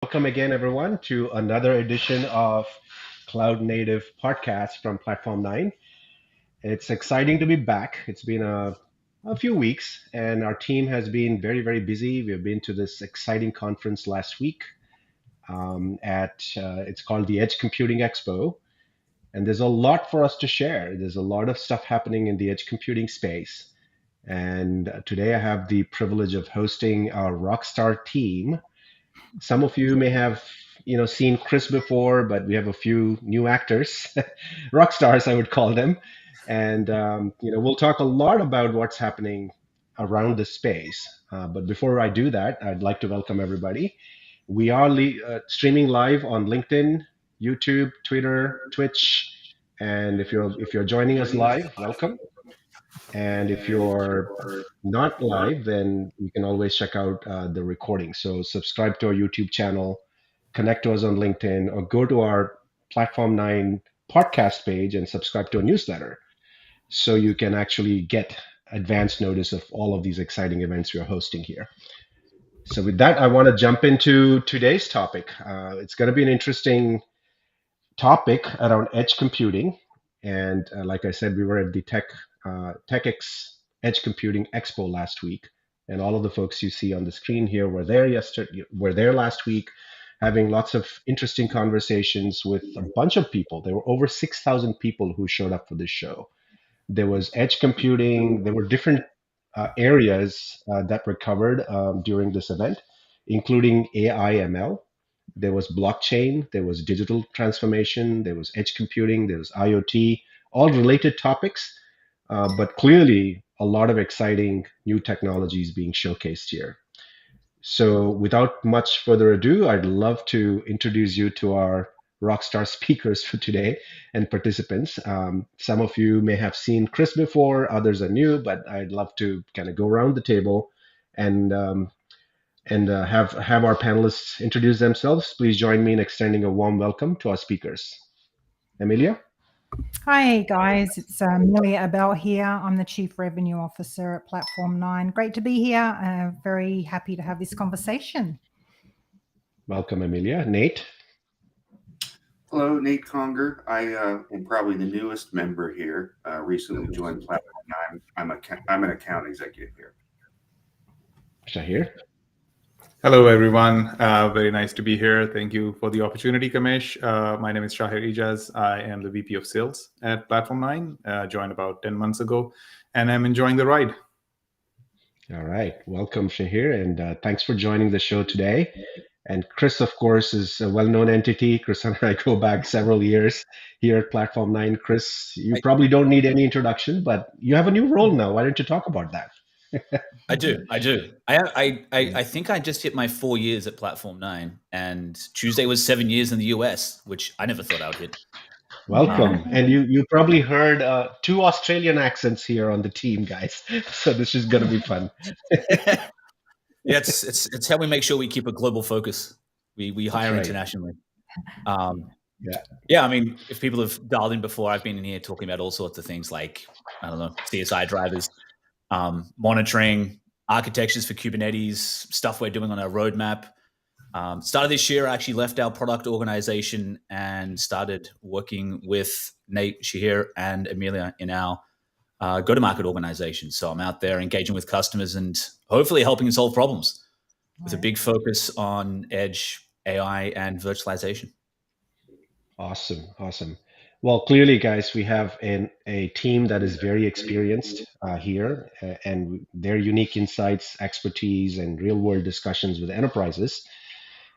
Welcome again, everyone, to another edition of Cloud Native Podcast from Platform 9. It's exciting to be back. It's been a few weeks, and our team has been very, very busy. We've been to this exciting conference last week it's called the Edge Computing Expo, and there's a lot for us to share. There's a lot of stuff happening in the edge computing space. And today I have the privilege of hosting our Rockstar team. Some of you may have seen Chris before, but we have a few new actors, rock stars I would call them, and we'll talk a lot about what's happening around the space. But before I do that, I'd like to welcome everybody. We are streaming live on LinkedIn, YouTube, Twitter, Twitch, and if you're joining us live, welcome. And if you're not live, then you can always check out the recording. So subscribe to our YouTube channel, connect to us on LinkedIn, or go to our Platform 9 podcast page and subscribe to a newsletter so you can actually get advance notice of all of these exciting events we are hosting here. So with that, I want to jump into today's topic. It's going to be an interesting topic around edge computing. And like I said, we were at the TechX Edge Computing Expo last week, and all of the folks you see on the screen here were there last week, having lots of interesting conversations with a bunch of people. There were over 6,000 people who showed up for this show. There was edge computing. There were different areas that were covered during this event, including AI ML. There was blockchain, there was digital transformation, there was edge computing, there was IoT, all related topics, but clearly a lot of exciting new technologies being showcased here. So without much further ado, I'd love to introduce you to our rockstar speakers for today and participants. Some of you may have seen Chris before, others are new, but I'd love to kind of go around the table and have our panelists introduce themselves. Please join me in extending a warm welcome to our speakers. Amelia? Hi guys, it's Amelia Abel here. I'm the Chief Revenue Officer at Platform 9. Great to be here. Very happy to have this conversation. Welcome, Amelia. Nate? Hello, Nate Conger. I am probably the newest member here. Recently joined Platform 9. I'm an account executive here. Shahir? Hello, everyone. Very nice to be here. Thank you for the opportunity, Kamesh. My name is Shahir Ijaz. I am the VP of Sales at Platform 9, joined about 10 months ago, and I'm enjoying the ride. All right. Welcome, Shahir, and thanks for joining the show today. And Chris, of course, is a well-known entity. Chris and I go back several years here at Platform 9. Chris, you probably don't need any introduction, but you have a new role now. Why don't you talk about that? I do. I think I just hit my 4 years at Platform 9, and Tuesday was 7 years in the US, which I never thought I would hit. Welcome. And you probably heard two Australian accents here on the team, guys. So this is going to be fun. Yeah, it's how we make sure we keep a global focus. We hire internationally. Yeah. I mean, if people have dialed in before, I've been in here talking about all sorts of things like, I don't know, CSI drivers, monitoring, architectures for Kubernetes, stuff we're doing on our roadmap. Started this year, I actually left our product organization and started working with Nate, Shahir, and Amelia in our go-to-market organization. So I'm out there engaging with customers and hopefully helping solve problems with a big focus on edge, AI, and virtualization. Awesome. Well, clearly, guys, we have a team that is very experienced here, and their unique insights, expertise, and real-world discussions with enterprises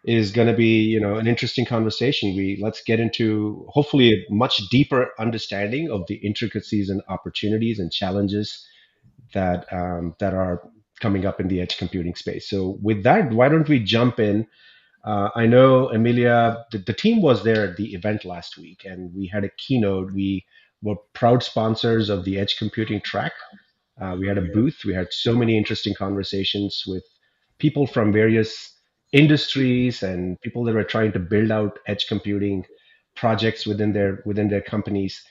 is going to be, an interesting conversation. Let's get into hopefully a much deeper understanding of the intricacies and opportunities and challenges that are coming up in the edge computing space. So, with that, why don't we jump in? I know, Amelia, the team was there at the event last week, and we had a keynote. We were proud sponsors of the Edge Computing track. We had a booth. We had so many interesting conversations with people from various industries and people that were trying to build out edge computing projects within their companies.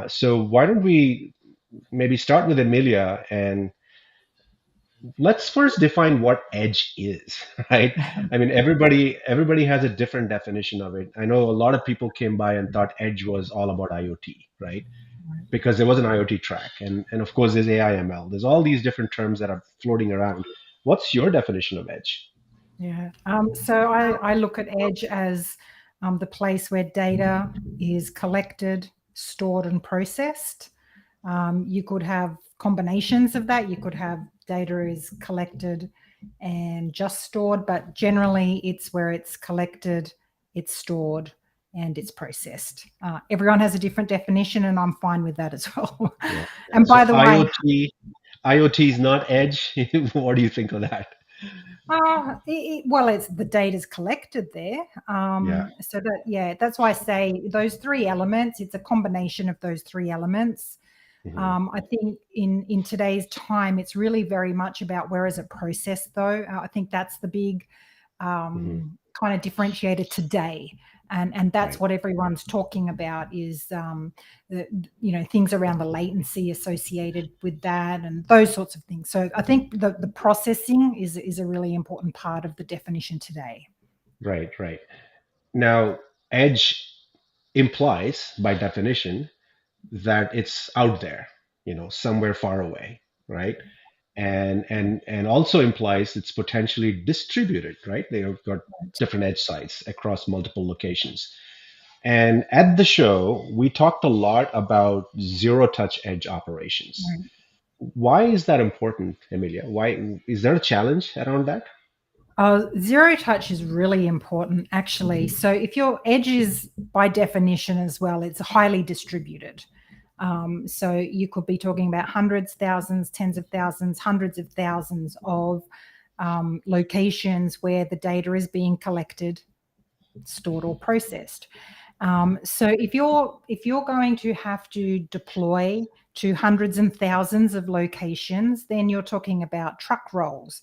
So why don't we maybe start with Amelia and let's first define what edge is, right? I mean, everybody has a different definition of it. I know a lot of people came by and thought edge was all about IoT, right? Because there was an IoT track, and of course there's AI ML. There's all these different terms that are floating around. What's your definition of edge? Yeah. So I look at edge as the place where data is collected, stored, and processed. You could have combinations of that. You could have data is collected and just stored, but generally it's where it's collected, it's stored, and it's processed. Everyone has a different definition, and I'm fine with that as well. Yeah. And So by the way, IoT is not edge. What do you think of that? well, it's the data's collected there. Yeah. So that, yeah, that's why I say those three elements, it's a combination of those three elements. Mhm. I think in today's time, it's really very much about where is it processed, though. I think that's the big Mhm. kind of differentiator today. And that's Right. what everyone's talking about is things around the latency associated with that and those sorts of things. So I think the processing is a really important part of the definition today. Right. Right. Now, edge implies, by definition, that it's out there, somewhere far away, right? And also implies it's potentially distributed, right? They have got different edge sites across multiple locations. And at the show, we talked a lot about zero touch edge operations. Right. Why is that important, Emilia? Why is there a challenge around that? Zero touch is really important, actually. So if your edge is by definition as well, it's highly distributed. So you could be talking about hundreds, thousands, tens of thousands, hundreds of thousands of locations where the data is being collected, stored, or processed. So if you're going to have to deploy to hundreds and thousands of locations, then you're talking about truck rolls,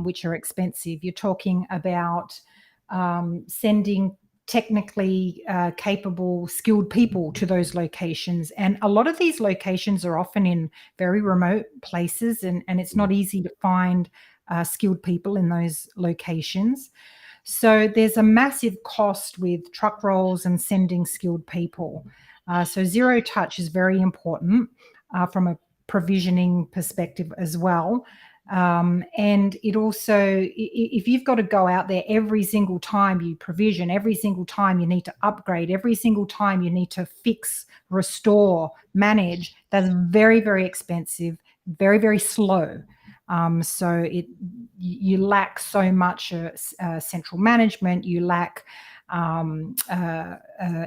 which are expensive. You're talking about sending technically capable, skilled people to those locations. And a lot of these locations are often in very remote places, and it's not easy to find skilled people in those locations. So there's a massive cost with truck rolls and sending skilled people. So zero touch is very important from a provisioning perspective as well. And it also, if you've got to go out there every single time you provision, every single time you need to upgrade, every single time you need to fix, restore, manage, that's very, very expensive, very, very slow. So you lack so much central management, you lack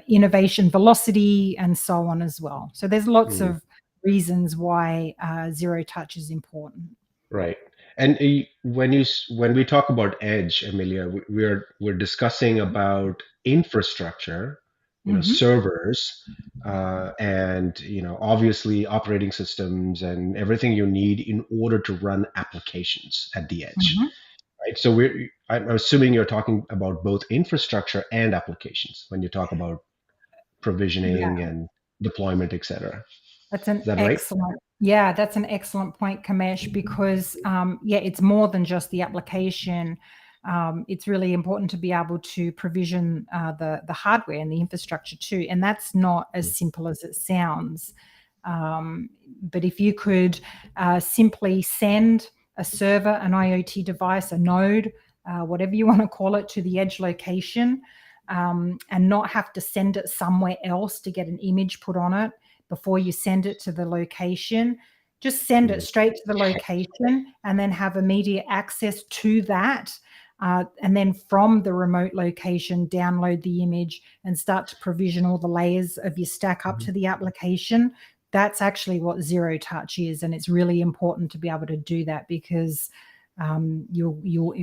innovation velocity, and so on as well. So there's lots Mm. of reasons why zero touch is important. Right. And when we talk about edge, Amelia, we're discussing about infrastructure, servers, and obviously operating systems and everything you need in order to run applications at the edge, Mhm. right? So I'm assuming you're talking about both infrastructure and applications when you talk about provisioning Yeah. and deployment, etc. That's Is an that right? excellent, yeah, that's an excellent point, Kamesh, because yeah, it's more than just the application. It's really important to be able to provision the hardware and the infrastructure too, and that's not as simple as it sounds. But if you could simply send a server, an IoT device, a node, whatever you want to call it, to the edge location, and not have to send it somewhere else to get an image put on it before you send it to the location. Just send it straight to the location and then have immediate access to that. And then from the remote location, download the image and start to provision all the layers of your stack up to the application. That's actually what zero touch is. And it's really important to be able to do that because you'll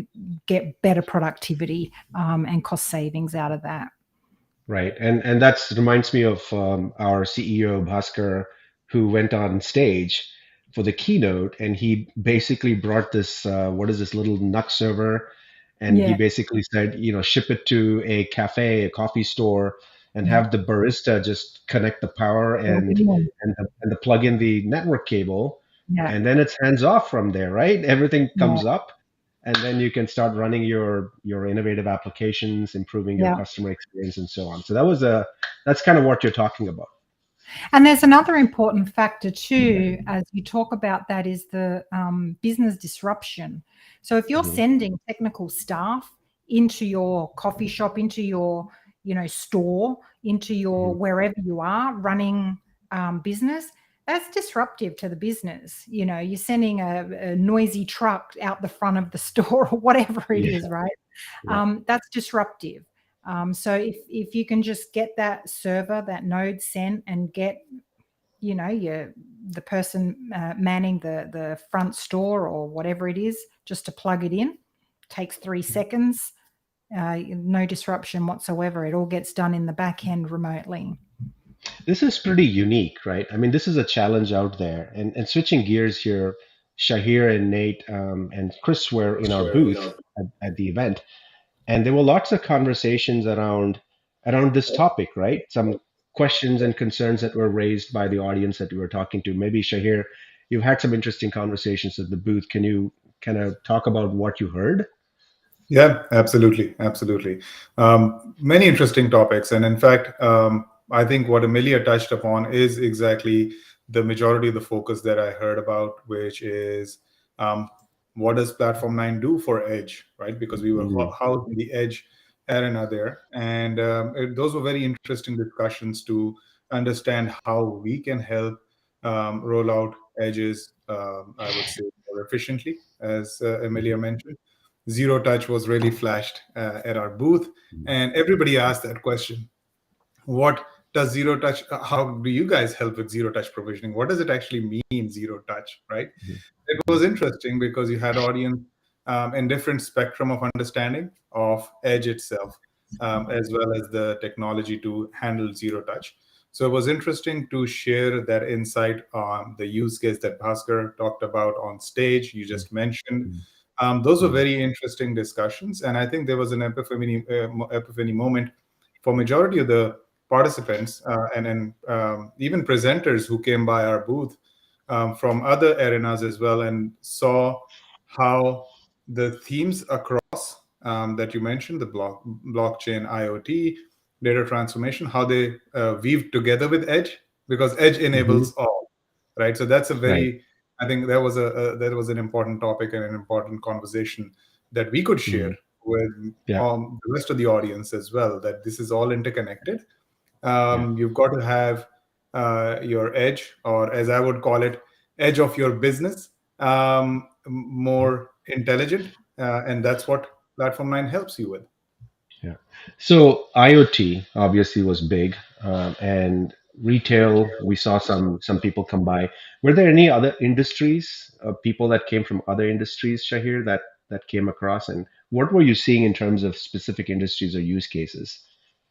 get better productivity and cost savings out of that. Right, and that reminds me of our CEO Bhaskar, who went on stage for the keynote, and he basically brought this what is this little NUC server, and he Yeah. basically said, ship it to a cafe, a coffee store, and Yeah. have the barista just connect the power and the plug in the network cable, Yeah. and then it's hands off from there, right? Everything Yeah. comes up, and then you can start running your innovative applications, improving your Yeah. customer experience, and so on. So that's kind of what you're talking about. And there's another important factor too, as you talk about that, is the business disruption. So if you're Mhm. sending technical staff into your coffee shop, into your store, into your Mhm. wherever you are running business, that's disruptive to the business. You're sending a noisy truck out the front of the store or whatever it Yeah. is, right? Yeah. That's disruptive. So if you can just get that server, that node sent, and get the person manning the front store or whatever it is, just to plug it in, takes 3 seconds, no disruption whatsoever. It all gets done in the back end remotely. This is pretty unique, right? I mean, this is a challenge out there. And switching gears here, Shahir and Nate and Chris were in our booth at the event, and there were lots of conversations around this topic, right? Some questions and concerns that were raised by the audience that we were talking to. Maybe Shahir, you've had some interesting conversations at the booth. Can you kind of talk about what you heard? Yeah, absolutely, absolutely. Many interesting topics, and in fact, I think what Amelia touched upon is exactly the majority of the focus that I heard about, which is um, what does Platform 9 do for Edge, right? Because we were Mm, housed in the Edge arena there, and those were very interesting discussions to understand how we can help roll out edges. I would say more efficiently, as Amelia mentioned. Zero touch was really flashed at our booth, and everybody asked that question: what does zero touch, how do you guys help with zero touch provisioning? What does it actually mean, zero touch, right? It was interesting because you had audience in different spectrum of understanding of edge itself, as well as the technology to handle zero touch. So it was interesting to share that insight on the use case that Bhaskar talked about on stage. You just mentioned those were very interesting discussions, and I think there was an epiphany moment for majority of the participants and even presenters who came by our booth from other arenas as well, and saw how the themes across that you mentioned, the blockchain, IoT, data transformation, how they weave together with Edge, because Edge mhm. enables all, right? So that's a Right. very, I think that was an important topic and an important conversation that we could share Mm, with yeah. the rest of the audience as well, that this is all interconnected. Yeah. You've got to have your edge, or as I would call it, edge of your business, more intelligent, and that's what Platform 9 helps you with. Yeah. So IoT obviously was big, and retail. We saw some people come by. Were there any other industries, people that came from other industries, Shahir, that came across? And what were you seeing in terms of specific industries or use cases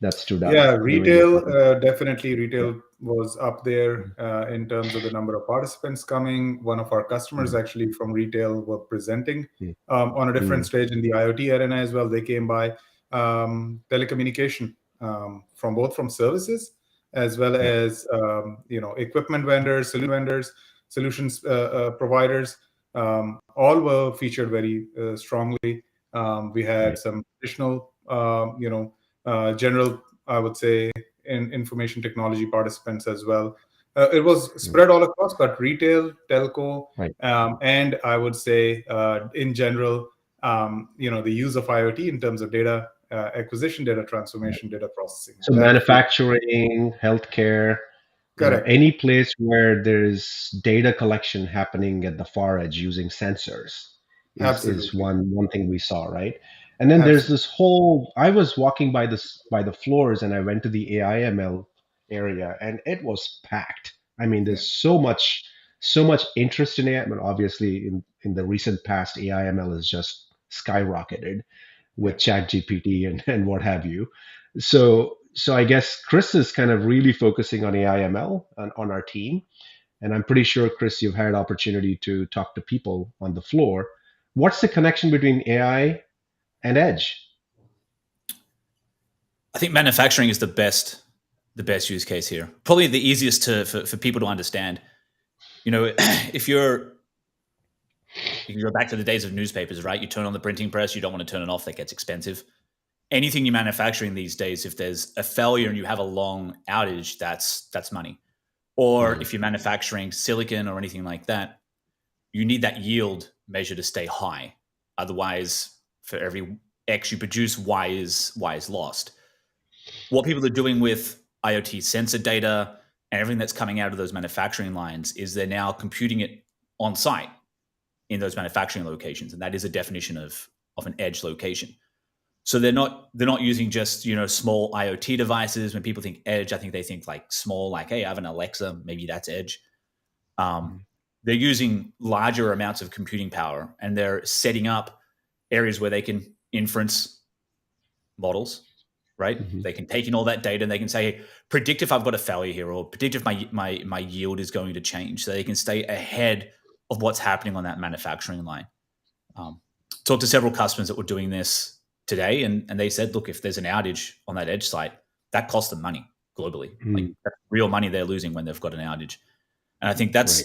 that stood out Yeah, during your retail, time? definitely Yeah. retail was up there in terms of the number of participants coming. One of our customers Mm, actually from retail were presenting mm, on a different mm, stage in the IoT arena as well. They came by telecommunication from both from services as well yeah. as equipment vendors, solutions providers. All were featured very strongly. We had Right. some additional general, I would say, in information technology participants as well. It was Mm, spread all across, but retail, telco, right. and I would say, in general, the use of IoT in terms of data acquisition, data Yeah. transformation, data processing. So That fit. manufacturing, healthcare, Correct. any place where there's data collection happening at the far edge using sensors is Absolutely. one thing we saw, right? And then there's Absolutely. this whole. I was walking by the floors, and I went to the AIML area, and it was packed. I mean, Yeah. there's so much interest in AI. I mean, obviously, in the recent past, AIML has just skyrocketed Yeah. with ChatGPT and what have you. So I guess Chris is kind of really focusing on AIML on our team, and I'm pretty sure, Chris, you've had opportunity to talk to people on the floor. What's the connection between AI and Edge? I think manufacturing is the best use case here. Probably the easiest for people to understand. if you go back to the days of newspapers, right? You turn on the printing press, you don't want to turn it off, that gets expensive. Anything you're manufacturing these days, if there's a failure and you have a long outage, that's money. Or if you're manufacturing silicon or anything like that, you need that yield measure to stay high. Otherwise, for every X you produce, Y is lost. What people are doing with IoT sensor data and everything that's coming out of those manufacturing lines is they're now computing it on site in those manufacturing locations, and that is a definition of an edge location. So they're not using just small IoT devices. When people think edge, I think they think like small, like, hey, I have an Alexa, maybe that's edge. They're using larger amounts of computing power, and they're setting up areas where they can inference models, right? They can take in all that data and they can say, hey, predict if I've got a failure here, or predict if my yield is going to change, so they can stay ahead of what's happening on that manufacturing line. Talked to several customers that were doing this today, and they said, look, if there's an outage on that edge site, that costs them money globally. Like, that's real money they're losing when they've got an outage. And I think that's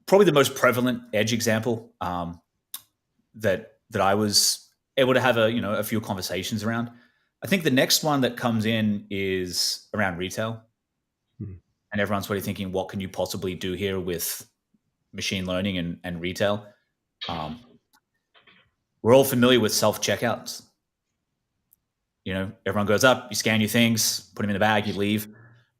probably the most prevalent edge example that I was able to have a few conversations around. I think the next one that comes in is around retail. And everyone's really thinking, what can you possibly do here with machine learning and retail? We're all familiar with self-checkouts. Everyone goes up, you scan your things, put them in the bag, you leave.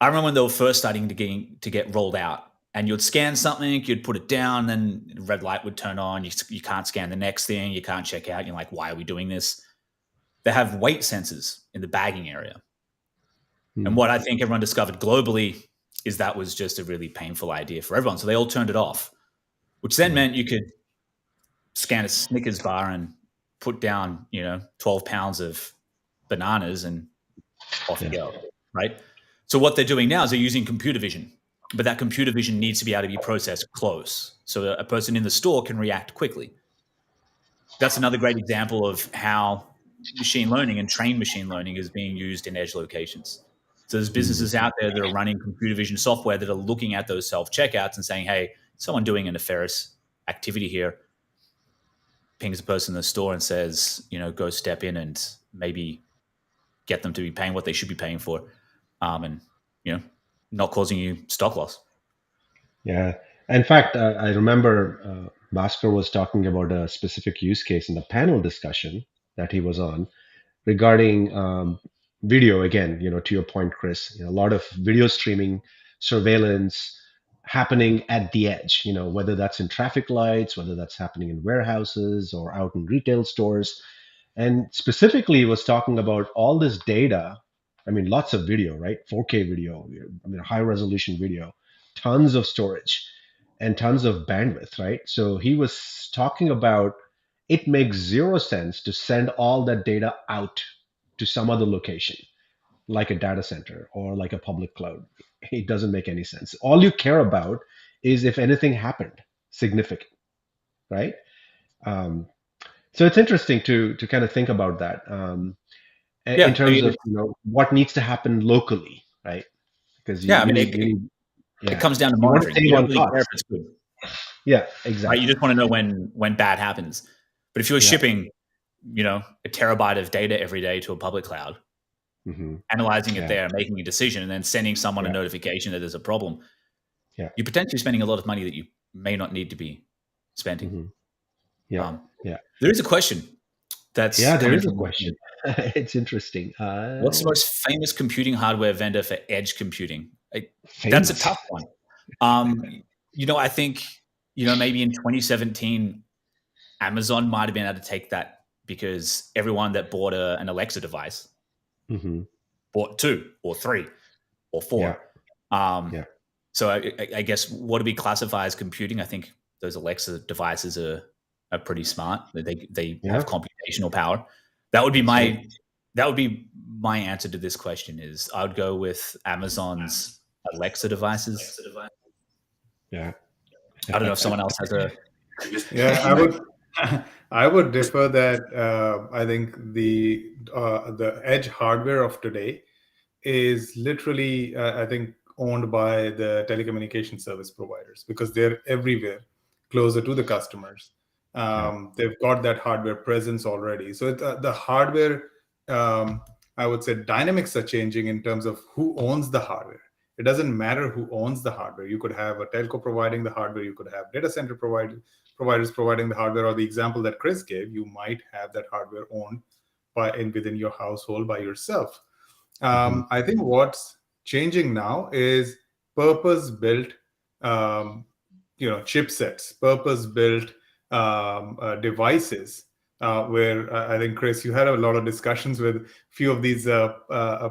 I remember when they were first starting to get rolled out, and you'd scan something, you'd put it down, then red light would turn on. You can't scan the next thing, you can't check out. You're like, why are we doing this? They have weight sensors in the bagging area. And what I think everyone discovered globally is that was just a really painful idea for everyone. So they all turned it off, which then meant you could scan a Snickers bar and put down, 12 pounds of bananas and off you go, right? So what they're doing now is they're using computer vision, but that computer vision needs to be able to be processed close, so a person in the store can react quickly. That's another great example of how machine learning and trained machine learning is being used in edge locations. So there's businesses out there that are running computer vision software that are looking at those self-checkouts and saying, hey, someone doing a nefarious activity here, pings a person in the store and says, go step in and maybe get them to be paying what they should be paying for, and not causing you stock loss. Yeah. In fact, I remember Bhaskar was talking about a specific use case in the panel discussion that he was on regarding video. Again, to your point, Chris, a lot of video streaming surveillance happening at the edge, whether that's in traffic lights, whether that's happening in warehouses or out in retail stores. And specifically was talking about all this data. I mean, lots of video, right? 4K video, high resolution video, tons of storage and tons of bandwidth, right? So he was talking about it makes zero sense to send all that data out to some other location, like a data center or like a public cloud. It doesn't make any sense. All you care about is if anything happened significant, right? So it's interesting to kind of think about that in terms of what needs to happen locally, right? Because it comes down to monitoring. You don't really care if it's good. Yeah, exactly. Right? You just want to know when bad happens. But if you're shipping, a terabyte of data every day to a public cloud, analyzing it there, making a decision, and then sending someone a notification that there's a problem, you're potentially spending a lot of money that you may not need to be spending. There is a question. There is a question. It's interesting. What's the most famous computing hardware vendor for edge computing? That's a tough one. I think, maybe in 2017, Amazon might have been able to take that because everyone that bought an Alexa device bought 2 or 3 or 4. So I guess what do we classify as computing? I think those Alexa devices are pretty smart. They have computational power. That would be my answer to this question. Is I would go with Amazon's Alexa devices. Yeah. I don't know if someone else has a. I would differ that I think the edge hardware of today is literally I think owned by the telecommunication service providers because they're everywhere, closer to the customers. They've got that hardware presence already. So the hardware, I would say, dynamics are changing in terms of who owns the hardware. It doesn't matter who owns the hardware. You could have a telco providing the hardware. You could have data center providers providing the hardware. Or the example that Chris gave, you might have that hardware owned within your household by yourself. I think what's changing now is purpose-built, chipsets, purpose-built devices. Where I think, Chris, you had a lot of discussions with a few of these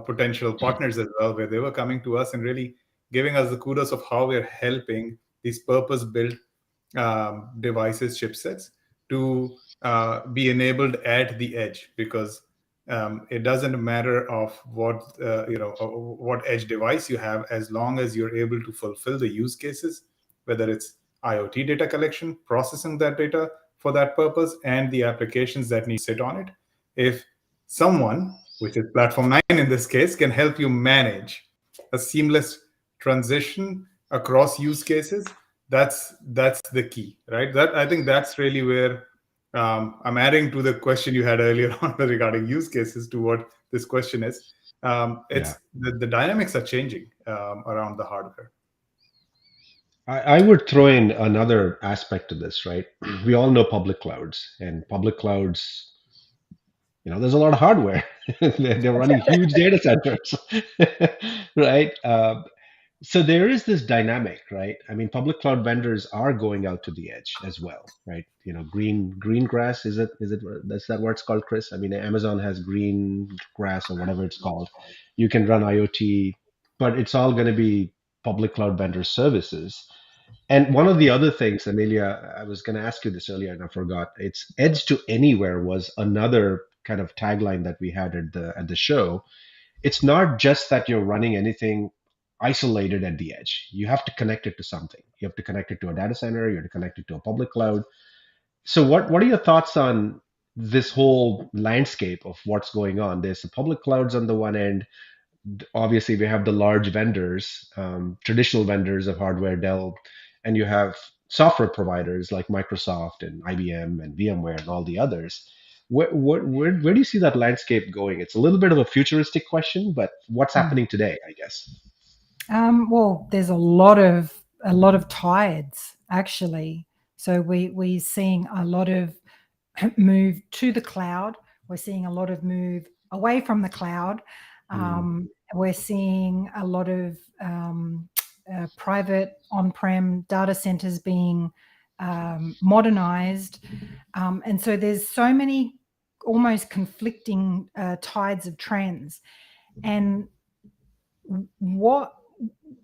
potential partners as well, where they were coming to us and really giving us the kudos of how we're helping these purpose-built devices, chipsets, to be enabled at the edge, because it doesn't matter of what edge device you have, as long as you're able to fulfill the use cases, whether it's IoT data collection, processing that data for that purpose, and the applications that need to sit on it. If someone, which is Platform 9 in this case, can help you manage a seamless transition across use cases, that's the key, right? I think that's really where I'm adding to the question you had earlier on regarding use cases to what this question is. The dynamics are changing around the hardware. I would throw in another aspect to this, right? We all know public clouds, and public clouds, there's a lot of hardware. They're running huge data centers, right? So there is this dynamic, right? I mean, public cloud vendors are going out to the edge as well, right? Green grass, is it that's that what it's called, Chris? I mean, Amazon has green grass or whatever it's called. You can run IoT, but it's all going to be public cloud vendor services. And one of the other things, Amelia, I was going to ask you this earlier and I forgot. It's edge to anywhere was another kind of tagline that we had at the show. It's not just that you're running anything isolated at the edge. You have to connect it to something. You have to connect it to a data center. You have to connect it to a public cloud. So what are your thoughts on this whole landscape of what's going on? There's the public clouds on the one end. Obviously, we have the large vendors, traditional vendors of hardware, Dell, and you have software providers like Microsoft and IBM and VMware and all the others. Where do you see that landscape going? It's a little bit of a futuristic question, but what's happening today, I guess? Well, there's a lot of tides actually. So we're seeing a lot of move to the cloud. We're seeing a lot of move away from the cloud. We're seeing a lot of private on-prem data centers being modernized. And so there's so many almost conflicting tides of trends. And what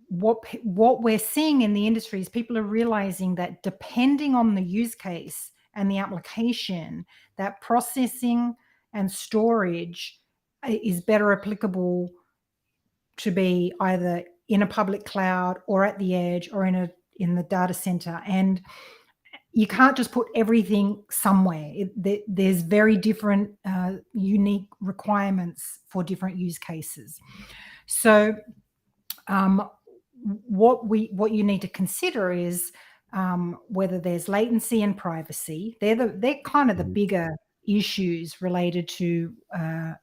we're seeing in the industry is people are realizing that depending on the use case and the application, that processing and storage is better applicable to be either in a public cloud or at the edge or in the data center. And you can't just put everything somewhere. There's very different unique requirements for different use cases. So what you need to consider is whether there's latency and privacy. They're kind of the bigger issues related to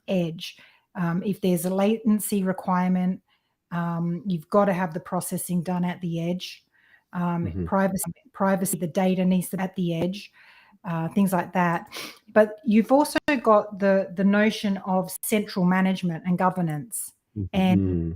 edge. If there's a latency requirement, you've got to have the processing done at the edge. Privacy, the data needs to be at the edge, things like that. But you've also got the notion of central management and governance. And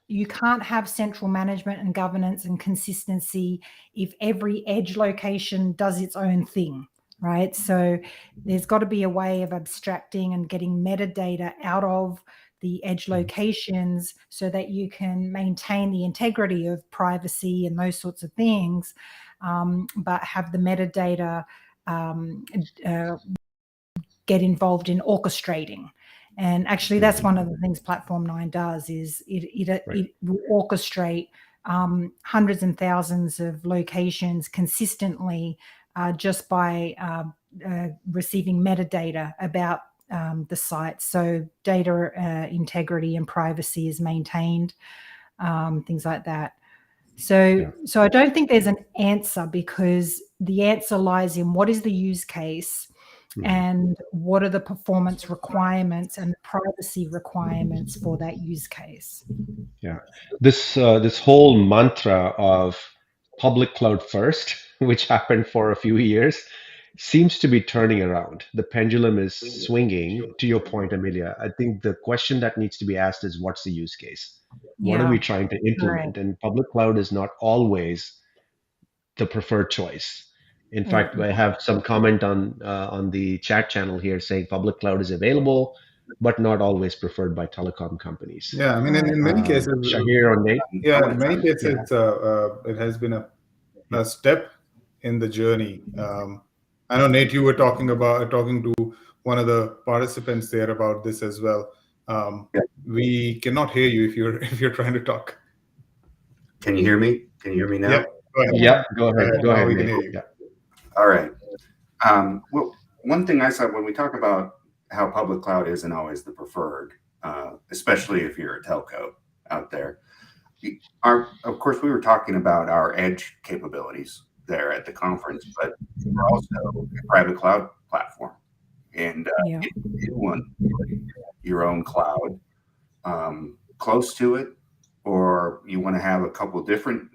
you can't have central management and governance and consistency if every edge location does its own thing, right? So there's got to be a way of abstracting and getting metadata out of the edge locations so that you can maintain the integrity of privacy and those sorts of things, but have the metadata get involved in orchestrating. And actually, that's one of the things Platform 9 does, is it will orchestrate hundreds and thousands of locations consistently just by receiving metadata about the site. So data integrity and privacy is maintained. things like that. So I don't think there's an answer, because the answer lies in what is the use case and what are the performance requirements and privacy requirements for that use case. Yeah, this whole mantra of public cloud first, which happened for a few years, seems to be turning around. The pendulum is swinging. To your point, Amelia, I think the question that needs to be asked is, what's the use case? What are we trying to implement? And public cloud is not always the preferred choice. In fact, I have some comment on the chat channel here saying public cloud is available, but not always preferred by telecom companies. Yeah, I mean, in many cases, Shahir or Nate? yeah, in many cases, it has been a step in the journey. I know, Nate, you were talking to one of the participants there about this as well. We cannot hear you if you're trying to talk. Can you hear me? Can you hear me now? Yeah, go ahead. Yeah, go ahead. Go ahead, We can Nate. hear you. Yeah. All right. Well, one thing I said when we talk about how public cloud isn't always the preferred, especially if you're a telco out there. Of course, we were talking about our edge capabilities there at the conference, but we're also a private cloud platform. And if you want your own cloud close to it, or you want to have a couple different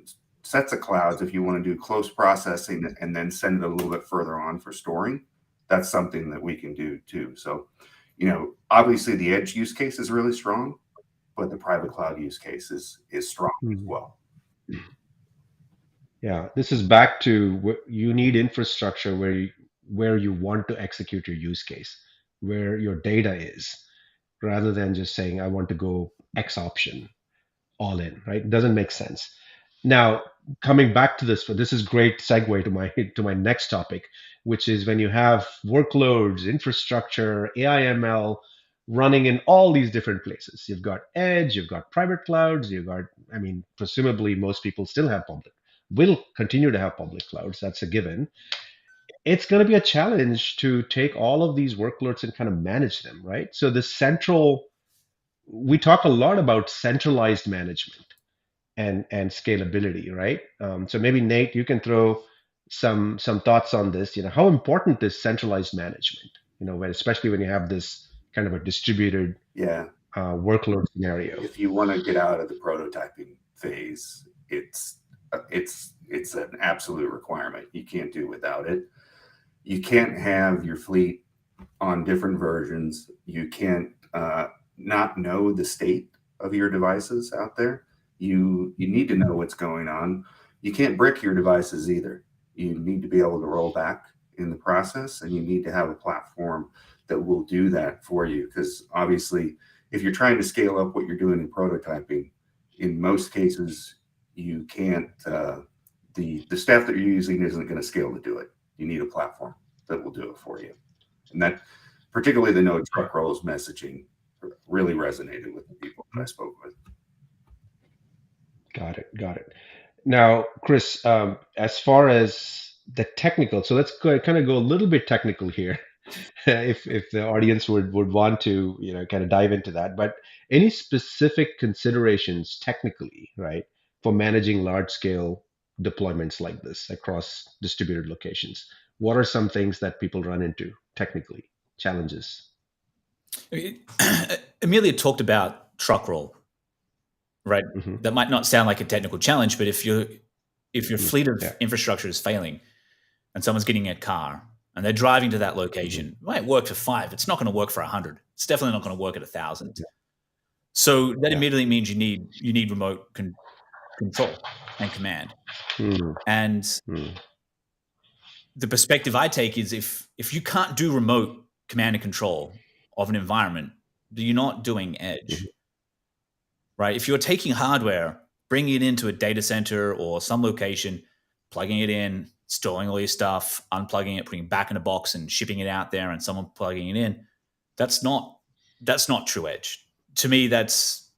sets of clouds, if you want to do close processing and then send it a little bit further on for storing, that's something that we can do too. So, obviously the edge use case is really strong, but the private cloud use case is strong as well. Yeah, this is back to you need infrastructure where you want to execute your use case, where your data is, rather than just saying I want to go X option all in, right? It doesn't make sense. Now, coming back to this is great segue to my next topic, which is when you have workloads, infrastructure, AI ML running in all these different places. You've got edge, you've got private clouds, presumably most people still have will continue to have public clouds. That's a given. It's going to be a challenge to take all of these workloads and kind of manage them, right? So we talk a lot about centralized management and scalability, right? So maybe Nate, you can throw some thoughts on this. How important is centralized management? Especially when you have this kind of a distributed workload scenario. If you want to get out of the prototyping phase, it's an absolute requirement. You can't do without it. You can't have your fleet on different versions. You can't not know the state of your devices out there. You need to know what's going on. You can't brick your devices either. You need to be able to roll back in the process, and you need to have a platform that will do that for you. Because obviously, if you're trying to scale up what you're doing in prototyping, in most cases, you can't, the staff that you're using isn't going to scale to do it. You need a platform that will do it for you. And that, particularly the no truck rolls messaging, really resonated with the people that I spoke with. Got it. Now, Chris, as far as the technical, so let's kind of go a little bit technical here, if the audience would want to, kind of dive into that. But any specific considerations technically, right, for managing large scale deployments like this across distributed locations? What are some things that people run into technically, challenges? Amelia talked about truck roll, right? Mm-hmm. That might not sound like a technical challenge, but if your fleet of infrastructure is failing and someone's getting in a car and they're driving to that location, it might work for 5. It's not going to work for 100. It's definitely not going to work at 1,000. So that immediately means you need remote control and command. And the perspective I take is if you can't do remote command and control of an environment, you're not doing edge, right? If you're taking hardware, bringing it into a data center or some location, plugging it in, storing all your stuff, unplugging it, putting it back in a box and shipping it out there and someone plugging it in, that's not true edge. To me, that's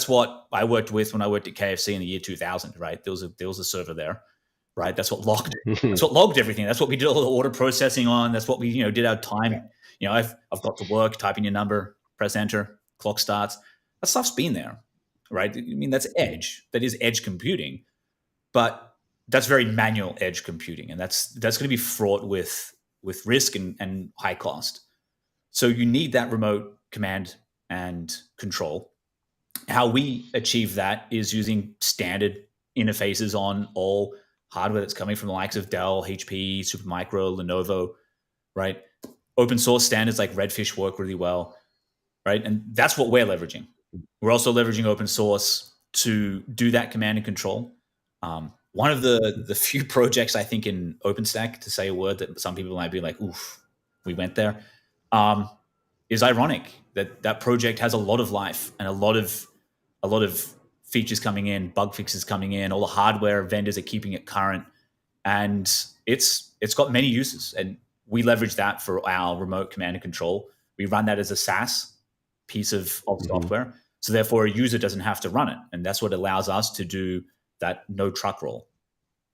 what I worked with when I worked at KFC in the year 2000, right? There was a server there, right? That's what logged everything. That's what we did all the order processing on. That's what we, did our time. I've got to work, type in your number, press enter, clock starts. That stuff's been there. right? I mean, that's edge. That is edge computing, but that's very manual edge computing, and that's going to be fraught with risk and high cost. So you need that remote command and control. How we achieve that is using standard interfaces on all hardware that's coming from the likes of Dell, HP, Supermicro, Lenovo, right? Open source standards like Redfish work really well, right? And that's what we're leveraging. We're also leveraging open source to do that command and control. One of the few projects I think in OpenStack, to say a word that some people might be like, oof, we went there, is ironic that project has a lot of life and a lot of features coming in, bug fixes coming in, all the hardware vendors are keeping it current, and it's got many uses. And we leverage that for our remote command and control. We run that as a SaaS piece of software, so therefore a user doesn't have to run it, and that's what allows us to do that no truck roll,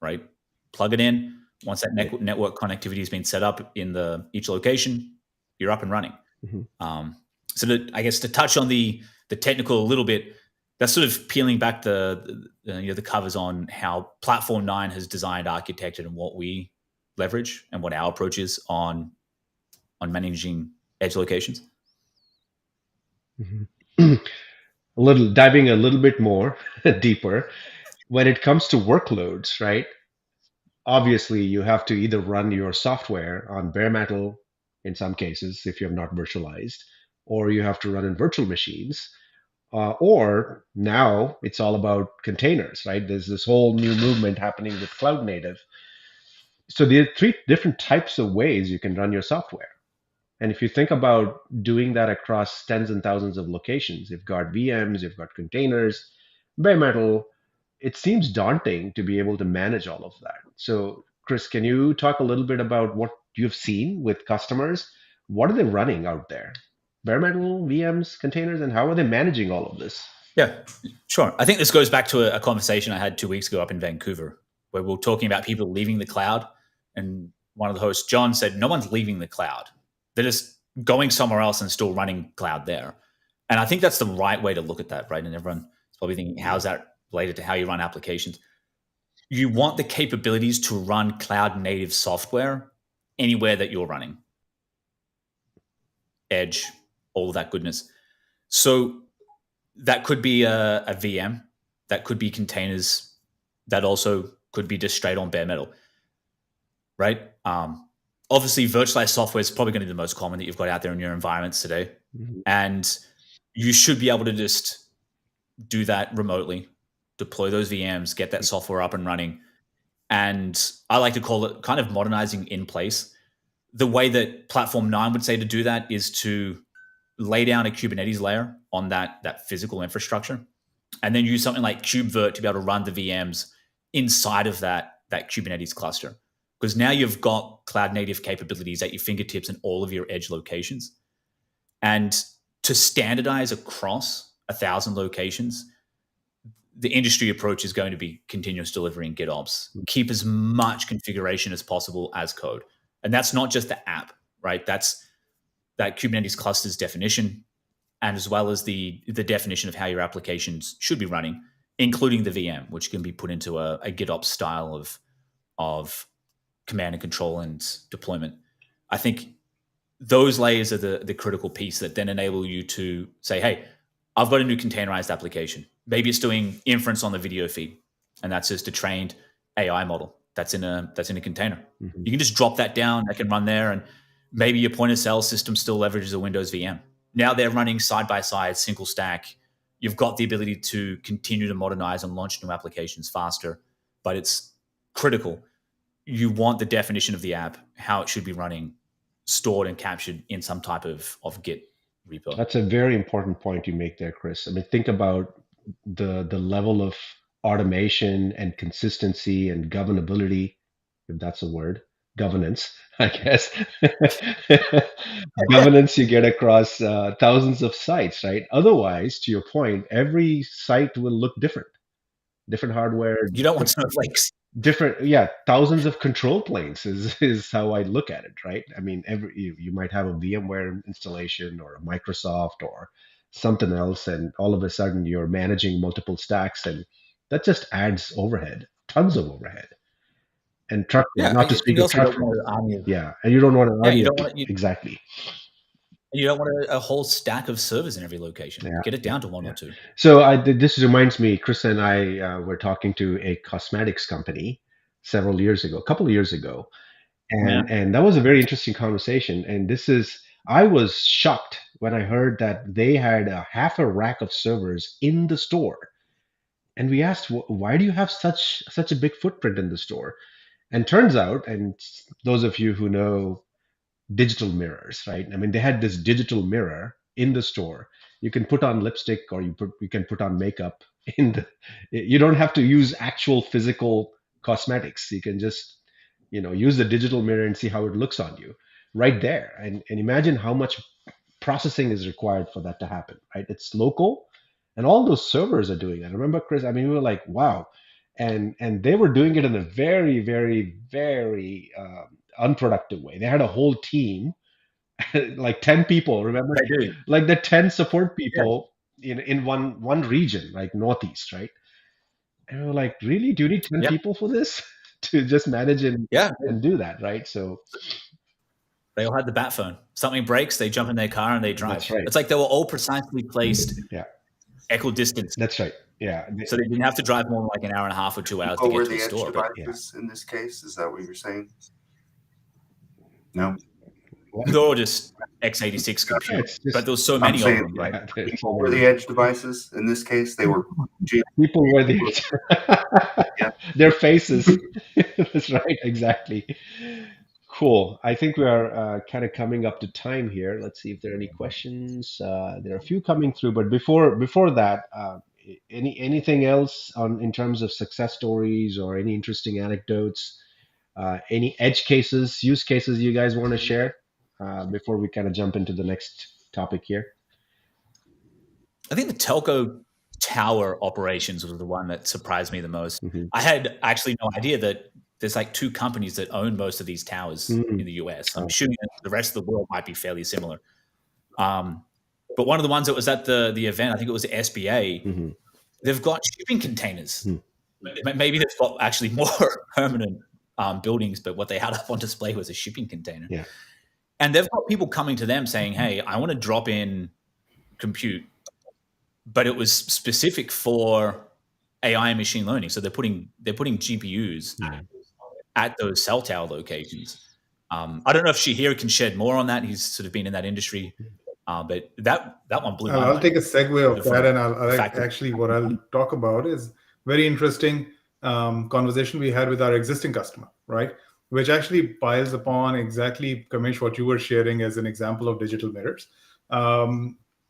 right? Plug it in. Once that network connectivity has been set up in each location, you're up and running. So I guess to touch on the technical a little bit, that's sort of peeling back the covers on how Platform 9 has designed, architected, and what we leverage and what our approach is on managing edge locations. Diving a little bit more deeper, when it comes to workloads, right? Obviously, you have to either run your software on bare metal in some cases if you have not virtualized, or you have to run in virtual machines. Or now it's all about containers, right? There's this whole new movement happening with cloud native. So there are three different types of ways you can run your software. And if you think about doing that across tens and thousands of locations, you've got VMs, you've got containers, bare metal, it seems daunting to be able to manage all of that. So, Chris, can you talk a little bit about what you've seen with customers? What are they running out there? Bare metal, VMs, containers, and how are they managing all of this? Yeah, sure. I think this goes back to a conversation I had 2 weeks ago up in Vancouver, where we were talking about people leaving the cloud. And one of the hosts, John, said, no one's leaving the cloud. They're just going somewhere else and still running cloud there. And I think that's the right way to look at that, right? And everyone's probably thinking, how's that related to how you run applications? You want the capabilities to run cloud native software anywhere that you're running. Edge, all of that goodness. So that could be a VM, that could be containers, that also could be just straight on bare metal, right? Obviously, virtualized software is probably going to be the most common that you've got out there in your environments today. And you should be able to just do that remotely, deploy those VMs, get that software up and running. And I like to call it kind of modernizing in place. The way that Platform 9 would say to do that is to lay down a Kubernetes layer on that physical infrastructure, and then use something like KubeVirt to be able to run the VMs inside of that Kubernetes cluster. Because now you've got cloud native capabilities at your fingertips in all of your edge locations. And to standardize across 1,000 locations, the industry approach is going to be continuous delivery and GitOps. Keep as much configuration as possible as code. And that's not just the app, right? That's that Kubernetes cluster's definition, and as well as the definition of how your applications should be running, including the VM, which can be put into a GitOps style of command and control and deployment. I think those layers are the critical piece that then enable you to say, hey, I've got a new containerized application. Maybe it's doing inference on the video feed, and that's just a trained AI model that's in a container. You can just drop that down, that can run there, and maybe your point of sale system still leverages a Windows VM. Now they're running side by side, single stack. You've got the ability to continue to modernize and launch new applications faster, but it's critical. You want the definition of the app, how it should be running, stored and captured in some type of Git repo. That's a very important point you make there, Chris. I mean, think about the level of automation and consistency and governability, if that's a word, governance, I guess. Governance you get across thousands of sites, right? Otherwise, to your point, every site will look different. Different hardware. You don't want snowflakes. Thousands of control planes is how I look at it, right? I mean, you might have a VMware installation or a Microsoft or something else, and all of a sudden you're managing multiple stacks, and that just adds overhead, tons of overhead. And truck, Yeah, not to and speak you of also don't truck. want an army of Yeah, and you don't want an yeah, army you of don't want exactly. you don't want a whole stack of servers in every location. Yeah. Get it down to one Yeah. or two. So this reminds me, Chris and I were talking to a cosmetics company several years ago, a couple of years ago, and that was a very interesting conversation. And I was shocked when I heard that they had a half a rack of servers in the store. And we asked, why do you have such a big footprint in the store? And turns out, and those of you who know digital mirrors, right? I mean, they had this digital mirror in the store. You can put on lipstick, or you can put on makeup in the. You don't have to use actual physical cosmetics. You can just, use the digital mirror and see how it looks on you right there. And imagine how much processing is required for that to happen, right? It's local, and all those servers are doing that. Remember, Chris? I mean, we were like, wow, and they were doing it in a very, very, very unproductive way. They had a whole team, like 10 people. Remember, They do. like the 10 support Yeah. people in one region, like Northeast, right? And we were like, really? Do you need 10 Yeah. people for this to just manage and Yeah. do that, right? So They all had the bat phone. Something breaks, they jump in their car and they drive. That's right. It's like they were all precisely placed Yeah. equidistant. That's right. Yeah. So they didn't have to drive more than like an hour and a half or 2 hours to were get to the a edge store. But devices in this case? Is that what you're saying? No. they're all just x86 compute. It's just- But there was so many of saying, them, right? Yeah, there's so People were many. the edge devices in this case. They were People were the Yeah. their faces. That's right, exactly. Cool. I think we are kind of coming up to time here. Let's see if there are any questions. There are a few coming through, but before that, anything else in terms of success stories or any interesting anecdotes, any edge cases, use cases you guys want to share before we kind of jump into the next topic here? I think the telco tower operations was the one that surprised me the most. Mhm. I had actually no idea that there's like two companies that own most of these towers Mhm. in the US. I'm Oh. assuming that the rest of the world might be fairly similar. But one of the ones that was at the event, I think it was the SBA, Mhm. they've got shipping containers. Hmm. Maybe they've got actually more permanent buildings, but what they had up on display was a shipping container. Yeah. And they've got people coming to them saying, hey, I want to drop in compute, but it was specific for AI and machine learning. So they're putting GPUs at those cell tower locations. I don't know if Shahir can shed more on that. He's sort of been in that industry. But that one blew my mind. I'll take a segue of that, and fact what I'll talk about is very interesting conversation we had with our existing customer, right? Which actually piles upon exactly, Kamesh, what you were sharing as an example of digital mirrors.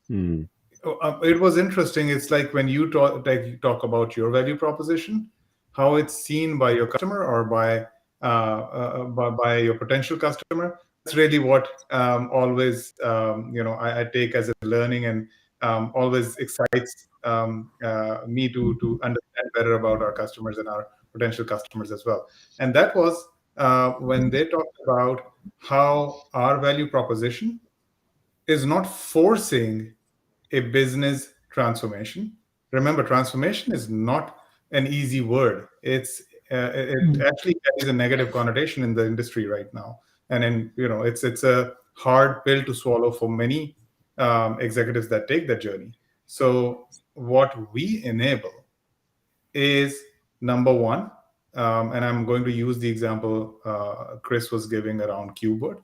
It was interesting. It's like when you talk about your value proposition, how it's seen by your customer or by your potential customer. That's really what always I take as a learning, and always excites me to understand better about our customers and our potential customers as well. And that was when they talked about how our value proposition is not forcing a business transformation. Remember, transformation is not an easy word. It actually carries a negative connotation in the industry right now, and it's a hard pill to swallow for many executives that take that journey. So what we enable is, number one, and I'm going to use the example Chris was giving around KubeWord,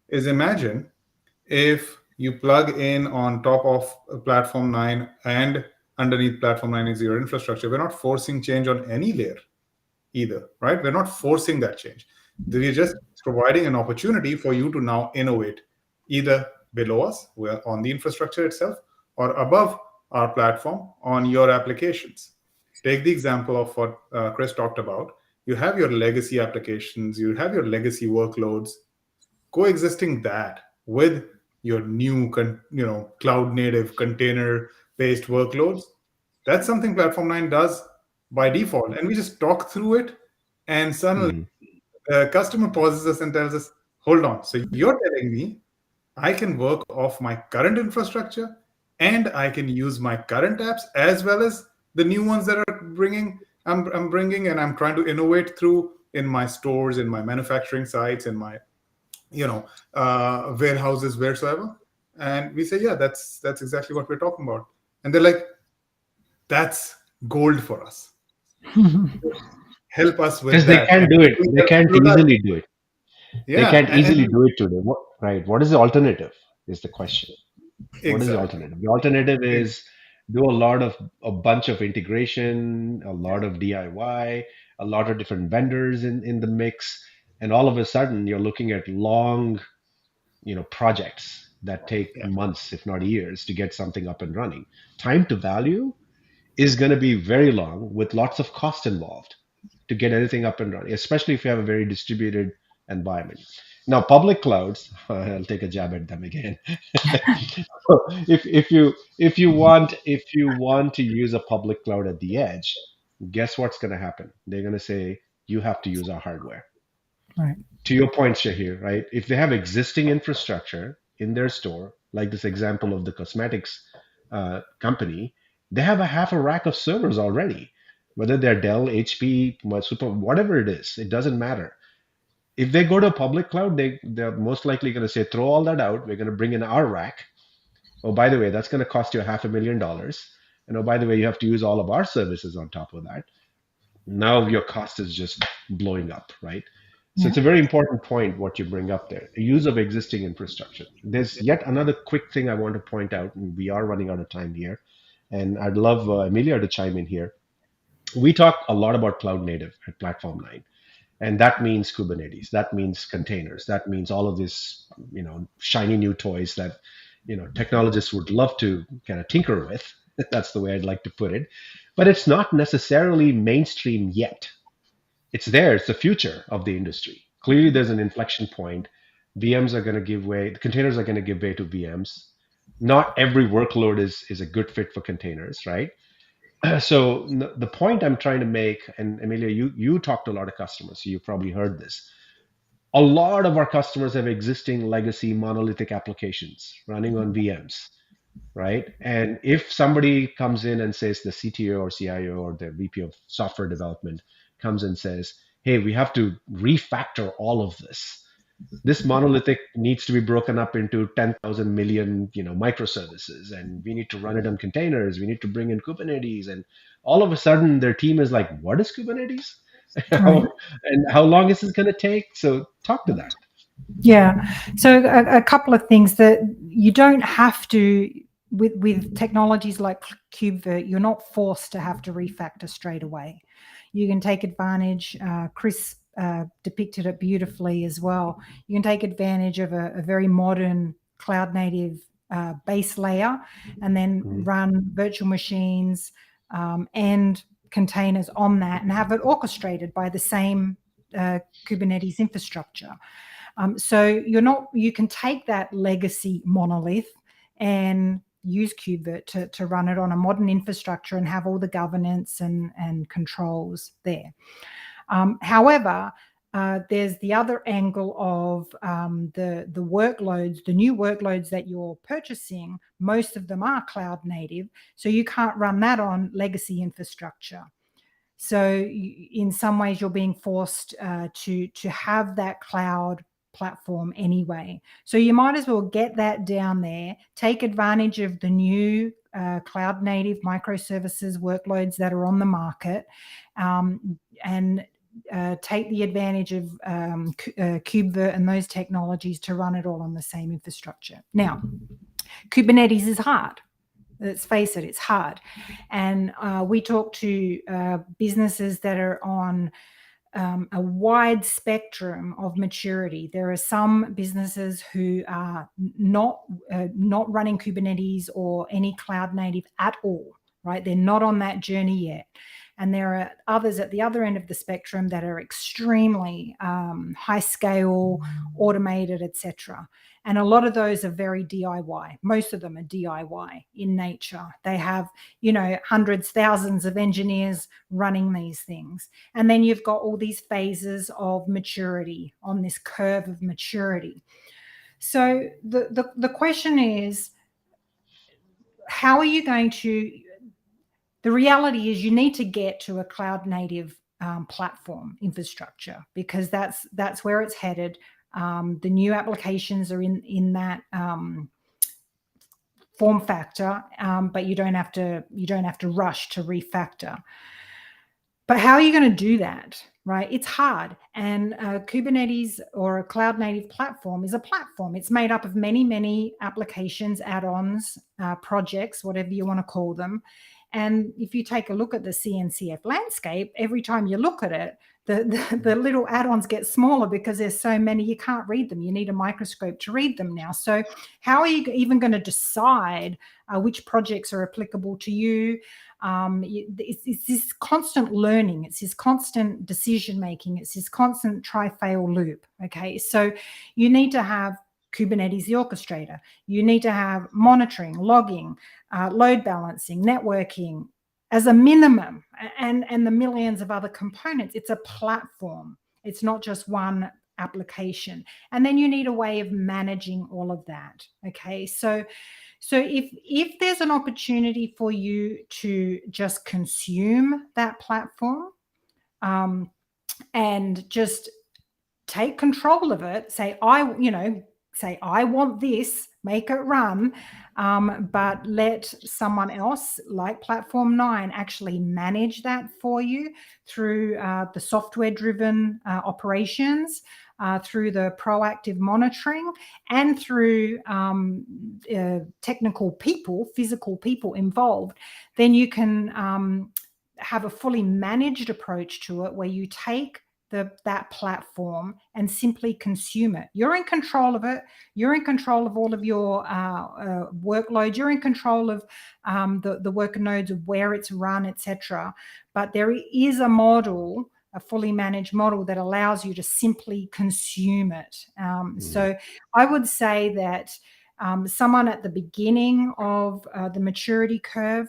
is imagine if you plug in on top of Platform 9 and underneath Platform 9 is your infrastructure. We're not forcing change on any layer either, right? We're not forcing that change. We're just providing an opportunity for you to now innovate, either below us, we're on the infrastructure itself, or above our platform on your applications. Take the example of what Chris talked about. You have your legacy applications, you have your legacy workloads, coexisting that with your new cloud native container based workloads. That's something Platform 9 does by default, and we just talk through it, and suddenly the customer pauses us and tells us, hold on, so you're telling me I can work off my current infrastructure and I can use my current apps as well as the new ones that are I'm bringing, and I'm trying to innovate through in my stores, in my manufacturing sites, in my warehouses, wheresoever. And we say, yeah, that's exactly what we're talking about. And they're like, that's gold for us. Help us with Because they that. can't And do it. They can't easily do it. They yeah, can't easily do it today. What is the alternative is the question. What is the exactly. alternative? The alternative is do a bunch of integration, a lot of DIY, a lot of different vendors in the mix, and all of a sudden you're looking at long, projects that take Yeah. months, if not years, to get something up and running. Time to value is going to be very long with lots of cost involved to get anything up and running, especially if you have a very distributed environment. Now, public clouds, I'll take a jab at them again. if you want to use a public cloud at the edge, guess what's going to happen? They're going to say you have to use our hardware. Right. To your point, Shahir, right? If they have existing infrastructure in their store, like this example of the cosmetics company, they have a half a rack of servers already. Whether they're Dell, HP, Super, whatever it is, it doesn't matter. If they go to a public cloud, they're most likely going to say, throw all that out. We're going to bring in our rack. Oh, by the way, that's going to cost you $500,000. And oh, by the way, you have to use all of our services on top of that. Now your cost is just blowing up, right? So Yeah. it's a very important point what you bring up there. Use of existing infrastructure. There's yet another quick thing I want to point out, and we are running out of time here. And I'd love Amelia to chime in here. We talk a lot about cloud native at Platform 9. And that means Kubernetes, that means containers, that means all of this, shiny new toys that, technologists would love to kind of tinker with. That's the way I'd like to put it. But it's not necessarily mainstream yet. It's there, it's the future of the industry. Clearly, there's an inflection point. VMs are going to give way, the containers are going to give way to VMs. Not every workload is a good fit for containers, right? So the point I'm trying to make, and Amelia, you talk to a lot of customers, so you've probably heard this. A lot of our customers have existing legacy monolithic applications running on VMs, right? And if somebody comes in and says, the CTO or CIO or the VP of software development comes and says, hey, we have to refactor all of this. This monolithic needs to be broken up into 10,000 million, microservices, and we need to run it on containers. We need to bring in Kubernetes, and all of a sudden their team is like, "What is Kubernetes? Right. And how long is it going to take?" So talk to that. Yeah. So a couple of things that you don't have to with technologies like KubeVirt, you're not forced to have to refactor straight away. You can take advantage. Chris depicted it beautifully as well. You can take advantage of a very modern cloud native base layer, and then run virtual machines and containers on that, and have it orchestrated by the same Kubernetes infrastructure. So you can take that legacy monolith and use KubeVirt to run it on a modern infrastructure and have all the governance and controls there. However, there's the other angle of the workloads, the new workloads that you're purchasing. Most of them are cloud native, so you can't run that on legacy infrastructure. So in some ways, you're being forced to have that cloud platform anyway. So you might as well get that down there, take advantage of the new cloud native microservices workloads that are on the market, and take the advantage of KubeVirt and those technologies to run it all on the same infrastructure. Now, Kubernetes is hard. Let's face it, it's hard. And we talk to businesses that are on a wide spectrum of maturity. There are some businesses who are not running Kubernetes or any cloud native at all, right? They're not on that journey yet. And there are others at the other end of the spectrum that are extremely high scale, automated, etc. And a lot of those are very DIY. Most of them are DIY in nature. They have, hundreds, thousands of engineers running these things. And then you've got all these phases of maturity on this curve of maturity. So the question is, how are you going to? The reality is, you need to get to a cloud native platform infrastructure, because that's where it's headed. The new applications are in that form factor, but you don't have to rush to refactor. But how are you going to do that, right? It's hard. And Kubernetes, or a cloud native platform, is a platform. It's made up of many, many applications, add-ons, projects, whatever you want to call them. And if you take a look at the CNCF landscape, every time you look at it, the little add-ons get smaller because there's so many, you can't read them. You need a microscope to read them now. So how are you even going to decide which projects are applicable to you? It's this constant learning. It's this constant decision making. It's this constant try-fail loop. Okay, so you need to have Kubernetes, the orchestrator. You need to have monitoring, logging, load balancing, networking as a minimum, and the millions of other components. It's a platform. It's not just one application. And then you need a way of managing all of that. Okay, so if there's an opportunity for you to just consume that platform, and just take control of it, say I want this, make it run, but let someone else like Platform 9 actually manage that for you through the software-driven operations, through the proactive monitoring, and through technical people, physical people involved, then you can have a fully managed approach to it, where you take that platform and simply consume it. You're in control of it. You're in control of all of your workload. You're in control of the worker nodes, of where it's run, etc. But there is a model, a fully managed model, that allows you to simply consume it. So I would say that someone at the beginning of the maturity curve,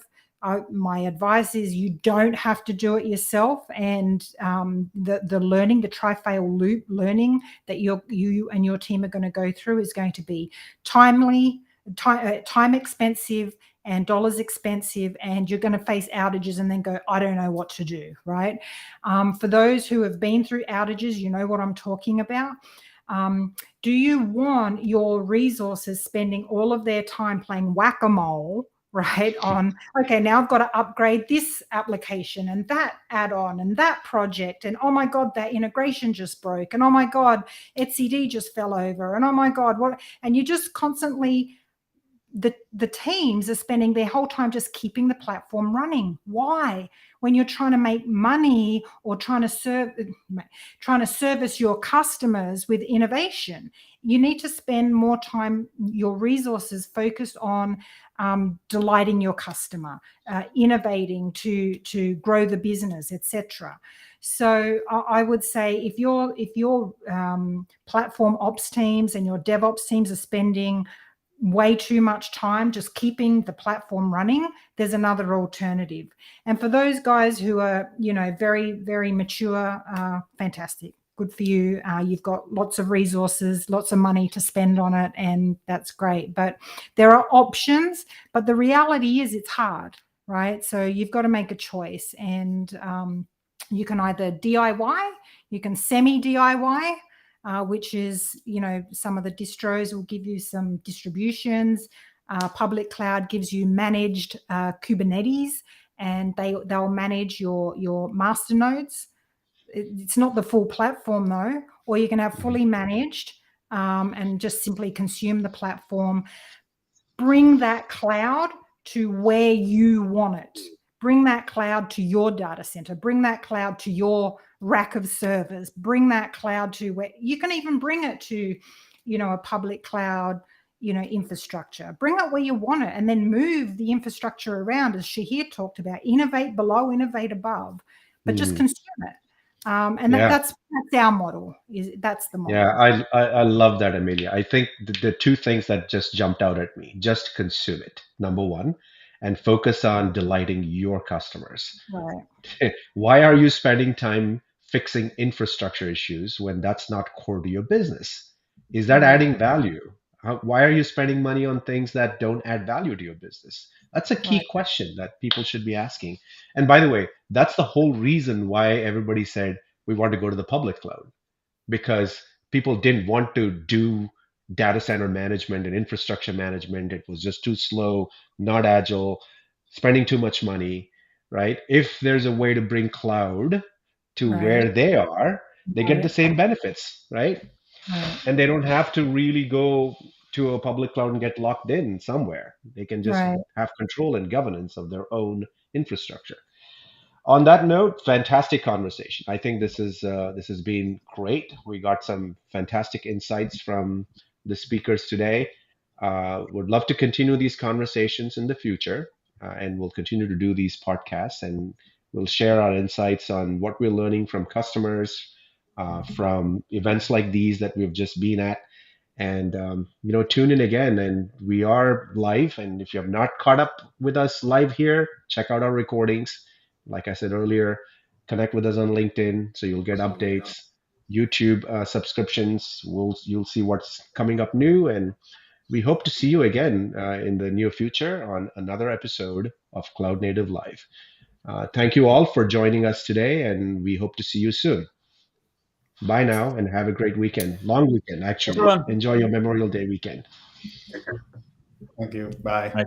my advice is, you don't have to do it yourself. And the learning, the try-fail loop learning that you and your team are going to go through is going to be time expensive and dollars expensive, and you're going to face outages and then go, I don't know what to do, right? For those who have been through outages, you know what I'm talking about. Do you want your resources spending all of their time playing whack-a-mole, right, on, okay, now I've got to upgrade this application and that add-on and that project, and oh my God, that integration just broke, and oh my God, etcd just fell over, and oh my God, what? And you just constantly, the teams are spending their whole time just keeping the platform running. Why? When you're trying to make money, or trying to service your customers with innovation, you need to spend more time, your resources, focused on delighting your customer, innovating to grow the business, etc. So I would say, if your platform ops teams and your DevOps teams are spending way too much time just keeping the platform running, there's another alternative. And for those guys who are, very, very mature, fantastic. Good for you. You've got lots of resources, lots of money to spend on it, and that's great. But there are options, but the reality is, it's hard, right? So you've got to make a choice, and you can either DIY, you can semi-DIY, which is, some of the distros will give you some distributions. Public cloud gives you managed Kubernetes, and they'll manage your master nodes. It's not the full platform though. Or you can have fully managed, and just simply consume the platform. Bring that cloud to where you want it. Bring that cloud to your data center. Bring that cloud to your rack of servers. Bring that cloud to where you can even bring it to, a public cloud, infrastructure. Bring it where you want it, and then move the infrastructure around, as Shahir talked about. Innovate below, innovate above, but just consume it. And that's our model. That's the model. Yeah, I love that, Amelia. I think the two things that just jumped out at me: just consume it, number one, and focus on delighting your customers. Right. Why are you spending time fixing infrastructure issues when that's not core to your business? Is that adding value? Why are you spending money on things that don't add value to your business? That's a key Right. question that people should be asking. And by the way, that's the whole reason why everybody said we want to go to the public cloud, because people didn't want to do data center management and infrastructure management. It was just too slow, not agile, spending too much money, right? If there's a way to bring cloud to Right. where they are, they get the Right. same benefits, right? Right. And they don't have to really go to a public cloud and get locked in somewhere. They can just Right. have control and governance of their own infrastructure. On that note, fantastic conversation. I think this has been great. We got some fantastic insights from the speakers today. Would love to continue these conversations in the future, and we'll continue to do these podcasts, and we'll share our insights on what we're learning from customers, from events like these that we've just been at. And tune in again. And we are live, and if you have not caught up with us live here, check out our recordings. Like I said earlier, connect with us on LinkedIn so you'll get updates. YouTube subscriptions, you'll see what's coming up new, and we hope to see you again in the near future on another episode of Cloud Native Live. Thank you all for joining us today, and we hope to see you soon. Bye now, and have a great weekend. Long weekend, actually. Everyone. Enjoy your Memorial Day weekend. Thank you. Bye. Bye.